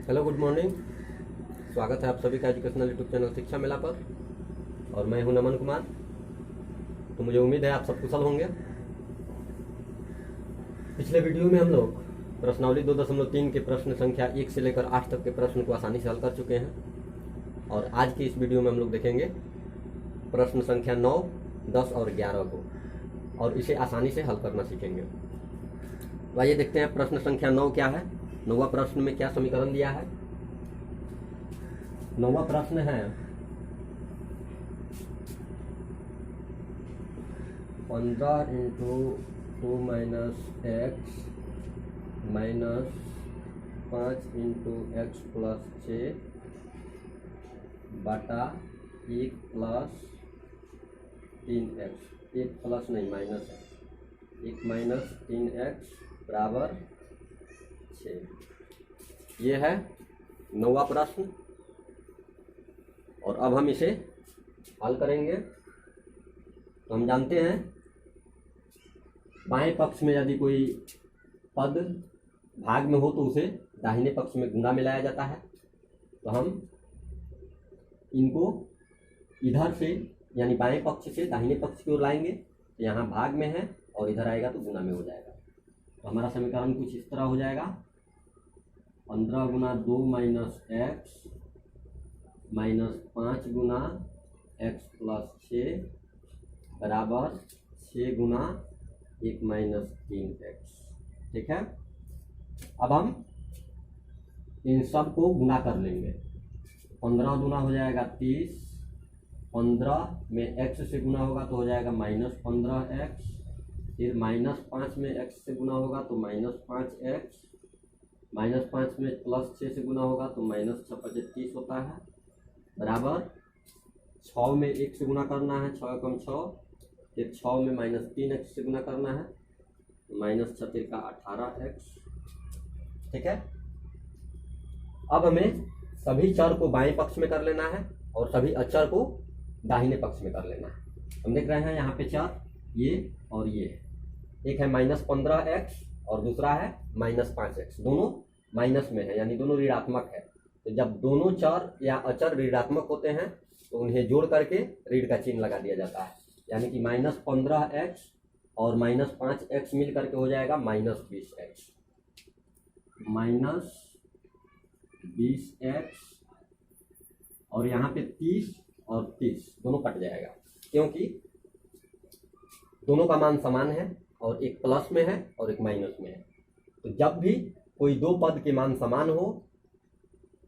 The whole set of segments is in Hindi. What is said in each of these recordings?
Hello, good morning. स्वागत है आप सभी का एजुकेशनल यूट्यूब चैनल शिक्षा मेला पर। और मैं हूं नमन कुमार। तो मुझे उम्मीद है आप सब कुशल होंगे। पिछले वीडियो में हम लोग प्रश्नावली 2.3 के प्रश्न संख्या 1 से लेकर 8 तक के प्रश्न को आसानी से हल कर चुके हैं। और आज की इस वीडियो में हम लोग देखेंगे प्रश्न संख्या 9, 10 और 11 को, और इसे आसानी से हल करना सीखेंगे। तो आइए देखते हैं प्रश्न संख्या 9 क्या है। 9वां प्रश्न में क्या समीकरण दिया है। 9वां प्रश्न है 15 into 2 minus x minus 5 into x plus 6 बटा 1 प्लस 3x। 1 प्लस नहीं, माइनस है। 1 माइनस 3x बराबर 6। ये है 9वां प्रश्न। और अब हम इसे हल करेंगे। तो हम जानते हैं बाएं पक्ष में यदि कोई पद भाग में हो तो उसे दाहिने पक्ष में गुणा मिलाया जाता है। तो हम इनको इधर से यानी बाएं पक्ष से दाहिने पक्ष की ओर लाएंगे। तो यहाँ भाग में है और इधर आएगा तो गुणा में हो जाएगा। तो हमारा समीकरण कुछ इस तरह हो जाएगा। 15 गुना 2 माइनस एक्स माइनस 5 गुना एक्स प्लस 6 बराबर 6 गुना 1 माइनस 3x। ठीक है। अब हम इन सब को गुना कर लेंगे। 15 गुना हो जाएगा 30, 15 में x से गुना होगा तो हो जाएगा माइनस 15x, फिर माइनस 5 में x से गुना होगा तो माइनस 5x, माइनस 5 में प्लस 6 से गुना होगा तो माइनस 6 × 5 = 30 होता है, बराबर 6 में 1 से गुना करना है, 6 कम 6, फिर 6 में माइनस 3x से गुना करना है तो माइनस 6 × 18x। ठीक है। अब हमें सभी चर को बाएं पक्ष में कर लेना है और सभी अचर को दाहिने पक्ष में कर लेना है। हम देख रहे हैं यहाँ पे चर ये और ये है। एक है माइनस 15x और दूसरा है माइनस 5x। दोनों माइनस में है यानी दोनों ऋणात्मक है। तो जब दोनों चर या अचर ऋणात्मक होते हैं तो उन्हें जोड़ करके ऋण का चिन्ह लगा दिया जाता है। यानी कि माइनस 15x और माइनस 5x मिल करके हो जाएगा माइनस 20x। माइनस 20x और यहाँ पे 30 और 30 दोनों कट जाएगा क्योंकि दोनों का मान समान है और एक प्लस में है और एक माइनस में है। तो जब भी कोई दो पद के मान समान हो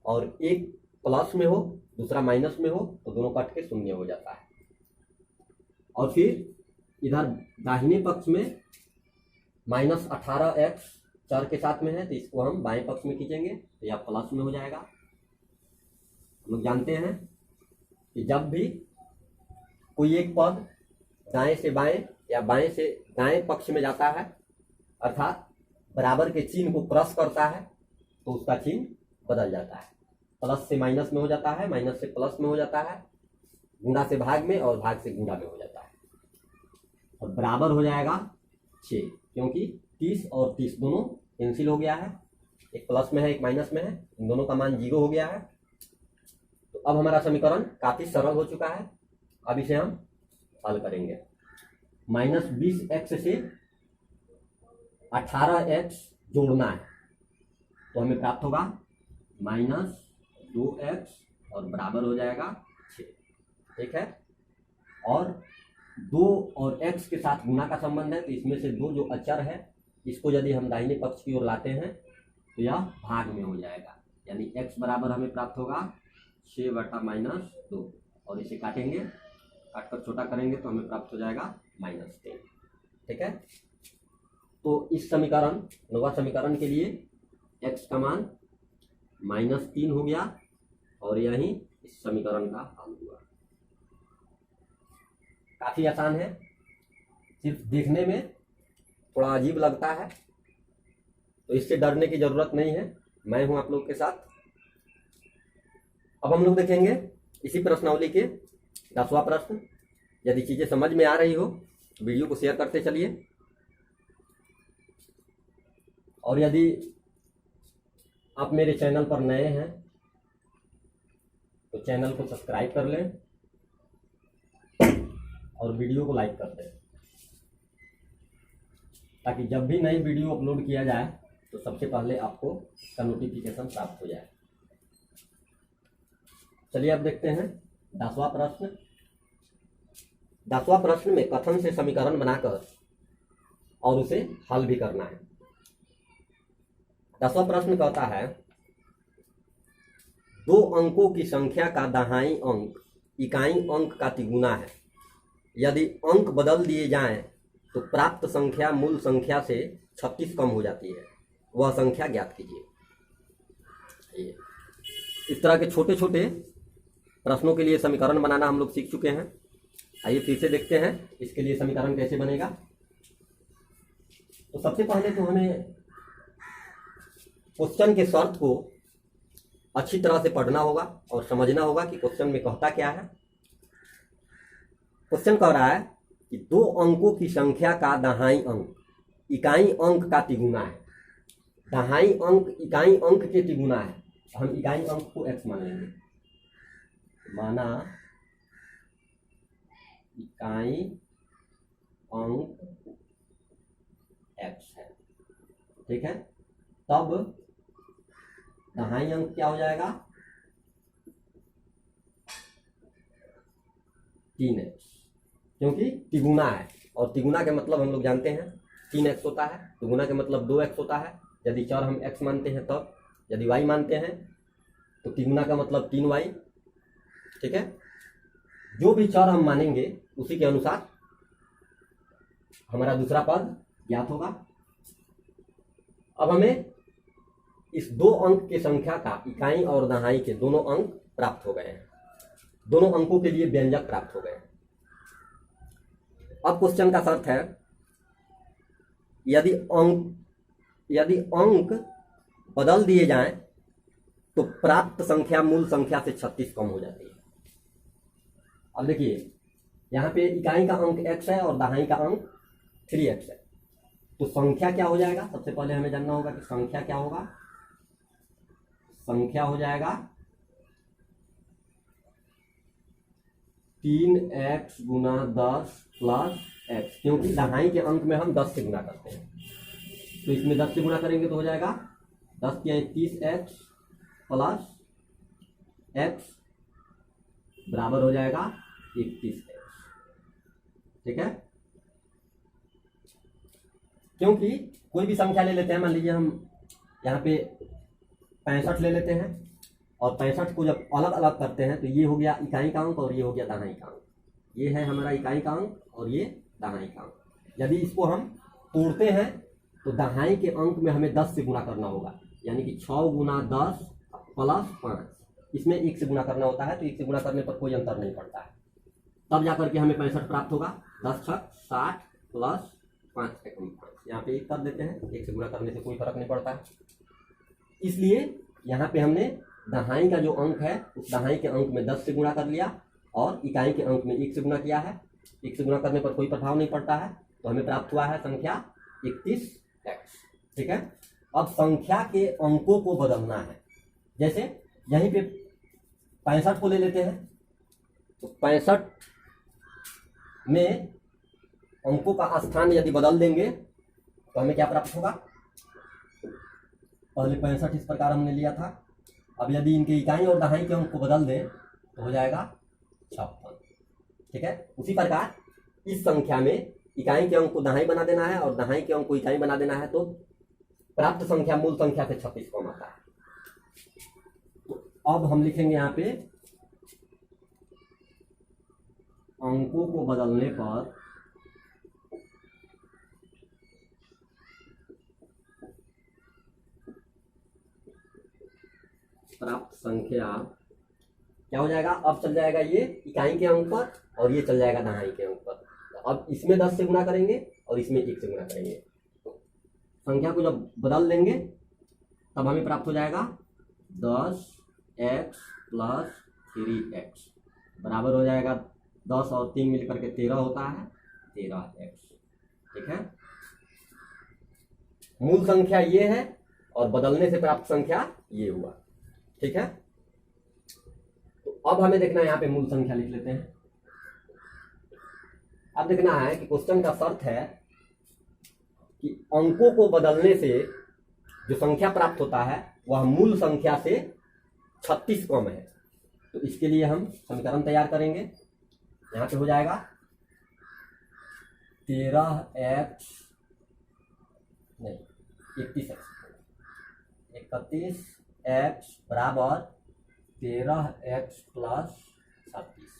और एक प्लस में हो दूसरा माइनस में हो तो दोनों कट के शून्य हो जाता है। और फिर इधर दाहिने पक्ष में माइनस 18x चर के साथ में है तो इसको हम बाएं पक्ष में खींचेंगे तो यह प्लस में हो जाएगा। हम लोग जानते हैं कि जब भी कोई एक पद दाएं से बाएं या बाएं से दाएं पक्ष में जाता है अर्थात बराबर के चिन्ह को क्रॉस करता है तो उसका चिन्ह बदल जाता है। प्लस से माइनस में हो जाता है, माइनस से प्लस में हो जाता है, गुणा से भाग में और भाग से गुणा में हो जाता है। और बराबर हो जाएगा 6 क्योंकि 30 और 30 दोनों कैंसिल हो गया है। एक प्लस में है एक माइनस में है, इन दोनों का मान 0 हो गया है। तो अब हमारा समीकरण काफी सरल हो चुका है। अब इसे हम हल करेंगे। माइनस 20x से 18x जोड़ना है तो हमें प्राप्त होगा माइनस 2x और बराबर हो जाएगा 6। ठीक है। और 2 और x के साथ गुना का संबंध है तो इसमें से 2 जो अचर है इसको यदि हम दाहिने पक्ष की ओर लाते हैं तो यह भाग में हो जाएगा। यानी x बराबर हमें प्राप्त होगा 6 बटा माइनस 2 और इसे काटेंगे, काटकर छोटा करेंगे तो हमें प्राप्त हो जाएगा माइनस 3। ठीक है। तो इस समीकरण 9वां समीकरण के लिए x का मान माइनस 3 हो गया और यही इस समीकरण का हल हुआ। काफी आसान है, सिर्फ देखने में थोड़ा अजीब लगता है तो इससे डरने की जरूरत नहीं है। मैं हूं आप लोग के साथ। अब हम लोग देखेंगे इसी प्रश्नावली के 10वां प्रश्न। यदि चीजें समझ में आ रही हो तो वीडियो को शेयर करते चलिए। और यदि आप मेरे चैनल पर नए हैं तो चैनल को सब्सक्राइब कर लें और वीडियो को लाइक कर दें, ताकि जब भी नई वीडियो अपलोड किया जाए तो सबसे पहले आपको इसका नोटिफिकेशन प्राप्त हो जाए। चलिए अब देखते हैं 10वां प्रश्न। 10वां प्रश्न में कथन से समीकरण बनाकर और उसे हल भी करना है। 10वां प्रश्न कहता है, 2 अंकों की संख्या का दहाई अंक इकाई अंक का तिगुना है। यदि अंक बदल दिए जाएं तो प्राप्त संख्या मूल संख्या से 36 कम हो जाती है, वह संख्या ज्ञात कीजिए। इस तरह के छोटे छोटे प्रश्नों के लिए समीकरण बनाना हम लोग सीख चुके हैं। आइए फिर से देखते हैं इसके लिए समीकरण कैसे बनेगा। तो सबसे पहले तो हमें क्वेश्चन के शर्त को अच्छी तरह से पढ़ना होगा और समझना होगा कि क्वेश्चन में कहता क्या है। क्वेश्चन कह रहा है कि 2 अंकों की संख्या का दहाई अंक इकाई अंक का तिगुना है। दहाई अंक इकाई अंक के तिगुना है, तो हम इकाई अंक को x मान लेंगे। माना इकाई अंक x है, ठीक है। तब दहाई अंक क्या हो जाएगा, 3x, क्योंकि तिगुना है और तिगुना के मतलब हम लोग जानते हैं 3x होता है। तिगुना के मतलब 2x होता है। यदि चर हम x मानते हैं तब, यदि y मानते हैं तो तिगुना का मतलब 3y, ठीक है। जो भी चर हम मानेंगे उसी के अनुसार हमारा दूसरा पद ज्ञात होगा। अब हमें इस 2 अंक की संख्या का इकाई और दहाई के दोनों अंक प्राप्त हो गए हैं। दोनों अंकों के लिए व्यंजक प्राप्त हो गए हैं। अब क्वेश्चन का शर्त है, यदि अंक बदल दिए जाएं तो प्राप्त संख्या मूल संख्या से 36 कम हो जाती है। अब देखिए यहाँ पे इकाई का अंक x है और दहाई का अंक 3x है, तो संख्या क्या हो जाएगा। सबसे पहले हमें जानना होगा कि संख्या क्या होगा। संख्या हो जाएगा 3x गुना 10 प्लस x, क्योंकि दहाई के अंक में हम 10 से गुना करते हैं, तो इसमें 10 से गुना करेंगे तो हो जाएगा 10 के 30x प्लस x बराबर हो जाएगा 31x, ठीक है। क्योंकि कोई भी संख्या ले लेते हैं, मान लीजिए हम यहाँ पे 65 ले लेते हैं और 65 को जब अलग अलग करते हैं तो ये हो गया इकाई का अंक और ये हो गया दहाई का अंक। ये है हमारा इकाई का अंक और ये दहाई का अंक। यदि इसको हम तोड़ते हैं तो दहाई के अंक में हमें 10 से गुना करना होगा, यानी कि 6 गुना 10 प्लस 5। इसमें 1 से गुना करना होता है, तो 1 से गुना करने पर कोई अंतर नहीं पड़ता है, तब जाकर के हमें 65 प्राप्त होगा। 10 छक 60 प्लस 5 यहाँ पे 1 कर देते हैं, 1 से गुना करने से कोई फर्क नहीं पड़ता है। इसलिए यहाँ पे हमने दहाई का जो अंक है उस दहाई के अंक में 10 से गुणा कर लिया और इकाई के अंक में 1 से गुणा किया है। 1 से गुणा करने पर कोई प्रभाव नहीं पड़ता है, तो हमें प्राप्त हुआ है संख्या 31x, ठीक है। अब संख्या के अंकों को बदलना है। जैसे यहीं पे 65 को ले लेते हैं, तो 65 में अंकों का स्थान यदि बदल देंगे तो हमें क्या प्राप्त होगा। पहले 65 इस प्रकार हमने लिया था, अब यदि इनके इकाई और दहाई के अंक को बदल दें तो हो जाएगा 56, ठीक है। उसी प्रकार इस संख्या में इकाई के अंक को दहाई बना देना है और दहाई के अंक को इकाई बना देना है, तो प्राप्त संख्या मूल संख्या से 36 कम आता है। तो अब हम लिखेंगे यहाँ पे अंकों को बदलने पर प्राप्त संख्या क्या हो जाएगा। अब चल जाएगा ये इकाई के अंक पर और ये चल जाएगा दहाई के अंक पर। तो अब इसमें 10 से गुणा करेंगे और इसमें 1 से गुणा करेंगे, तो संख्या को जब बदल देंगे तब हमें प्राप्त हो जाएगा 10x प्लस 3x बराबर हो जाएगा 10 और 3 मिलकर के 13 होता है, 13x, ठीक है। मूल संख्या ये है और बदलने से प्राप्त संख्या ये हुआ। ठीक है, तो अब हमें देखना है यहाँ पे मूल संख्या लिख लेते हैं। अब देखना है कि क्वेश्चन का शर्त है कि अंकों को बदलने से जो संख्या प्राप्त होता है वह मूल संख्या से 36 कम है। तो इसके लिए हम समीकरण तैयार करेंगे। यहाँ पे हो जाएगा 31x बराबर 13x प्लस 36,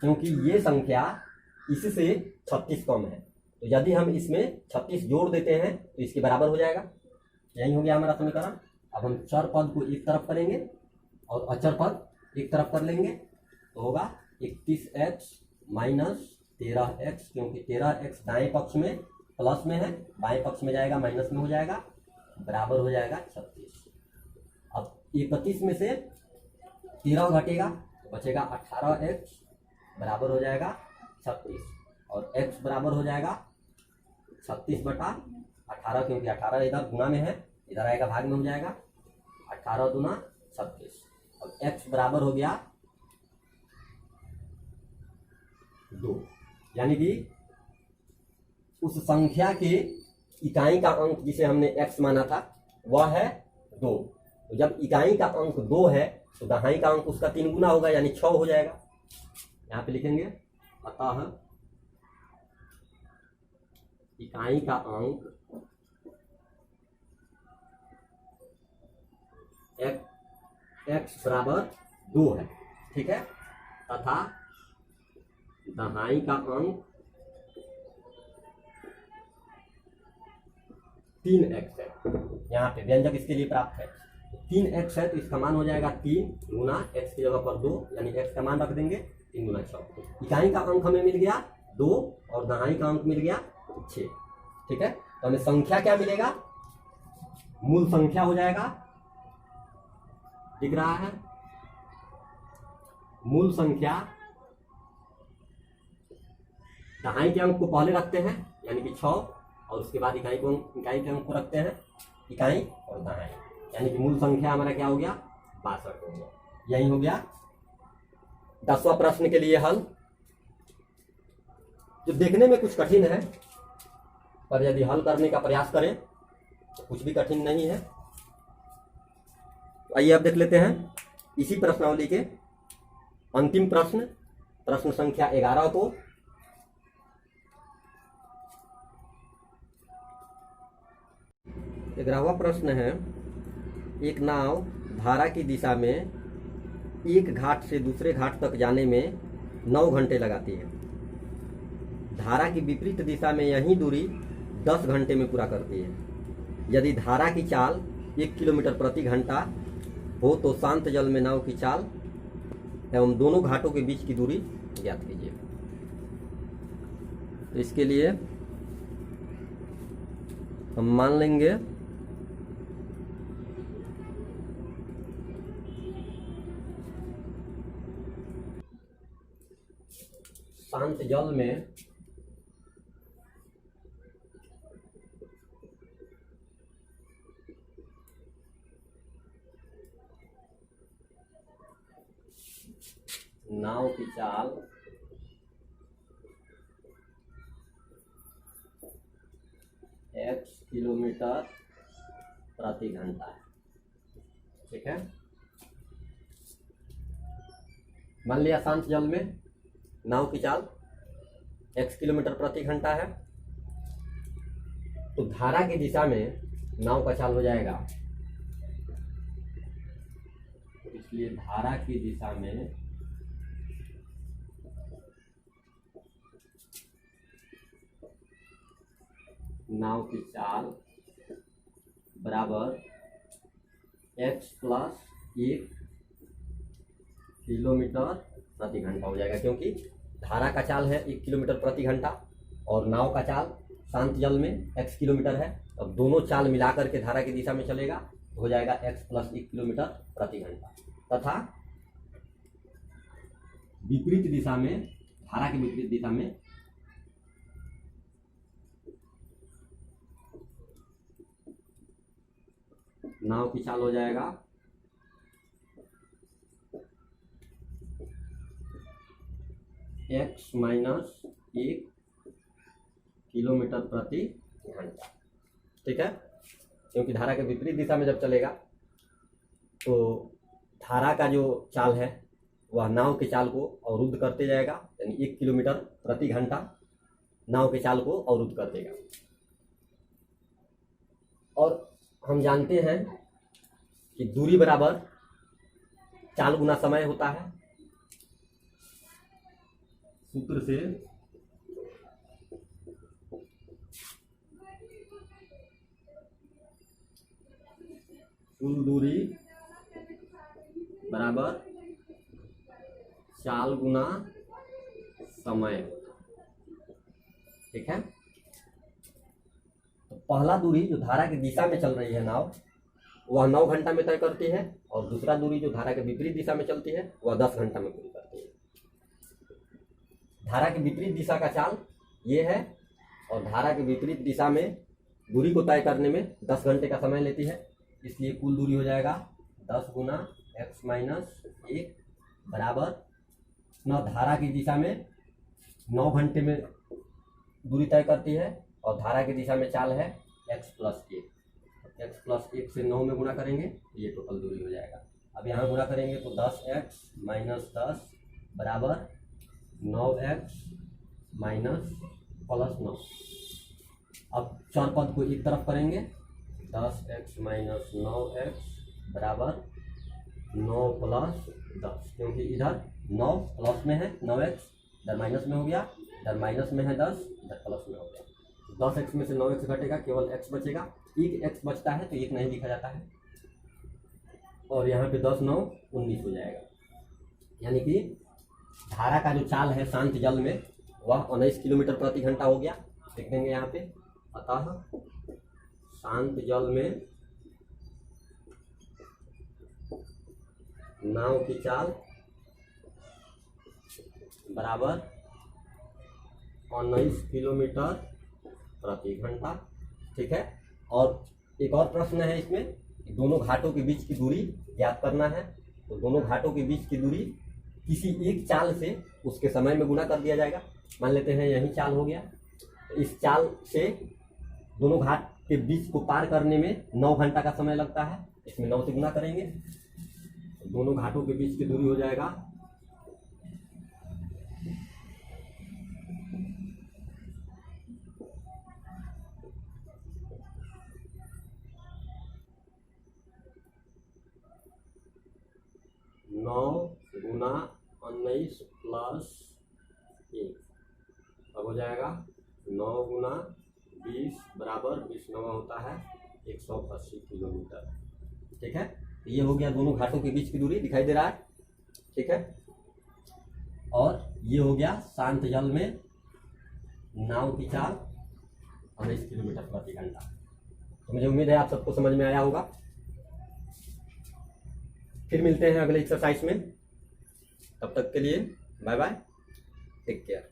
क्योंकि ये संख्या इससे 36 कम है। तो यदि हम इसमें 36 जोड़ देते हैं तो इसके बराबर हो जाएगा। यही हो गया हमारा समीकरण। अब हम चर पद को एक तरफ करेंगे और अचर पद एक तरफ कर लेंगे, तो होगा 31x माइनस 13x, क्योंकि 13x दाएं पक्ष में प्लस में है, बाएं पक्ष में जाएगा माइनस में हो जाएगा, बराबर हो जाएगा 36। अब 31 में से 13 घटेगा तो बचेगा 18x, बराबर हो जाएगा 36, और x बराबर हो जाएगा 36/18, क्योंकि 18 इधर गुना में है, इधर आएगा भाग में हो जाएगा 18 दूना 36, और x बराबर हो गया 2। यानी कि उस संख्या के इकाई का अंक जिसे हमने x माना था वह है 2। तो जब इकाई का अंक 2 है तो दहाई का अंक उसका 3 गुना होगा, यानी 6 हो जाएगा। यहाँ पे लिखेंगे अतः इकाई का अंक x बराबर 2 है। ठीक है, तथा दहाई का अंक 3x है। यहाँ पे व्यंजक इसके लिए प्राप्त है, 3x है तो इसका मान हो जाएगा 3 गुना x की जगह पर 2, यानी x का मान रख देंगे 3 गुना 6। इकाई का अंक हमें मिल गया 2 और दहाई का अंक मिल गया 6। ठीक है, तो हमें संख्या क्या मिलेगा, मूल संख्या हो जाएगा, दिख रहा है, मूल संख्या दहाई के अंक को पहले रखते हैं यानी कि 6, और उसके बाद इकाई के अंक को रखते हैं, इकाई और दहाई, यानी कि मूल संख्या हमारा क्या हो गया 62 हो गया। यही हो गया 10वां प्रश्न के लिए हल, जो देखने में कुछ कठिन है पर यदि हल करने का प्रयास करें तो कुछ भी कठिन नहीं है। तो आइए अब देख लेते हैं इसी प्रश्नावली के अंतिम प्रश्न, प्रश्न संख्या 11 को। 11वां प्रश्न है, एक नाव धारा की दिशा में एक घाट से दूसरे घाट तक जाने में 9 घंटे लगाती है। धारा की विपरीत दिशा में यही दूरी 10 घंटे में पूरा करती है। यदि धारा की चाल 1 किलोमीटर प्रति घंटा हो तो शांत जल में नाव की चाल एवं दोनों घाटों के बीच की दूरी ज्ञात कीजिए। तो इसके लिए हम मान लेंगे शांत जल में नाव की चाल 1 किलोमीटर प्रति घंटा है। ठीक है, मान लिया शांत जल में नाव की चाल 1 किलोमीटर प्रति घंटा है, तो धारा की दिशा में नाव का चाल हो जाएगा, तो इसलिए धारा की दिशा में नाव की चाल बराबर x प्लस 1 किलोमीटर प्रति घंटा हो जाएगा, क्योंकि धारा का चाल है 1 किलोमीटर प्रति घंटा और नाव का चाल शांत जल में x किलोमीटर है। अब दोनों चाल मिलाकर के धारा की दिशा में चलेगा तो हो जाएगा x प्लस 1 किलोमीटर प्रति घंटा, तथा विपरीत दिशा में, धारा की विपरीत दिशा में नाव की चाल हो जाएगा x माइनस 1 किलोमीटर प्रति घंटा। ठीक है, क्योंकि धारा के विपरीत दिशा में जब चलेगा तो धारा का जो चाल है वह नाव के चाल को अवरुद्ध करते जाएगा, यानी 1 किलोमीटर प्रति घंटा नाव के चाल को अवरुद्ध कर देगा। और हम जानते हैं कि दूरी बराबर चाल गुना समय होता है। सूत्र से कुल दूरी बराबर चाल गुना समय। ठीक है, तो पहला दूरी जो धारा की दिशा में चल रही है नाव, वह 9 घंटा में तय करती है, और दूसरा दूरी जो धारा के विपरीत दिशा में चलती है वह 10 घंटा में पूरी करती है। धारा के विपरीत दिशा का चाल ये है, और धारा के विपरीत दिशा में दूरी को तय करने में 10 घंटे का समय लेती है। इसलिए कुल दूरी हो जाएगा 10 गुना x माइनस 1 बराबर न धारा की दिशा में 9 घंटे में दूरी तय करती है, और धारा की दिशा में चाल है x प्लस 1। x प्लस 1 से 9 में गुणा करेंगे तो ये टोटल दूरी हो जाएगा। अब यहाँ गुणा करेंगे तो 10x माइनस 10 बराबर 9x माइनस प्लस 9। अब चार पद को एक तरफ करेंगे, 10x माइनस 9x बराबर 9 प्लस 10, क्योंकि इधर 9 प्लस में है 9x, इधर माइनस में हो गया, इधर माइनस में है 10, इधर प्लस में हो गया। 10x में से 9x घटेगा, केवल x बचेगा। एक x बचता है तो एक नहीं लिखा जाता है, और यहाँ पे 10 9 19 हो जाएगा। यानी कि धारा का जो चाल है शांत जल में वह 19 किलोमीटर प्रति घंटा हो गया। देख देंगे यहाँ पे, अतः शांत जल में नाव की चाल बराबर 19 किलोमीटर प्रति घंटा। ठीक है, और एक और प्रश्न है इसमें, दोनों घाटों के बीच की दूरी ज्ञात करना है। तो दोनों घाटों के बीच की दूरी किसी एक चाल से उसके समय में गुणा कर दिया जाएगा। मान लेते हैं यही चाल हो गया, तो इस चाल से दोनों घाट के बीच को पार करने में 9 घंटा का समय लगता है। इसमें 9 से गुणा करेंगे तो दोनों घाटों के बीच की दूरी हो जाएगा 9 गुना 19 प्लस 1, अब हो जाएगा 9 गुना 20 बराबर 20 9 होता है 180 किलोमीटर। ठीक है, ये हो गया दोनों घाटों के बीच की दूरी, दिखाई दे रहा है। ठीक है, और ये हो गया शांत जल में नाव की चाल 19 किलोमीटर प्रति घंटा। तो मुझे उम्मीद है आप सबको समझ में आया होगा। फिर मिलते हैं अगले एक्सरसाइज में, तब तक के लिए बाय बाय, टेक केयर।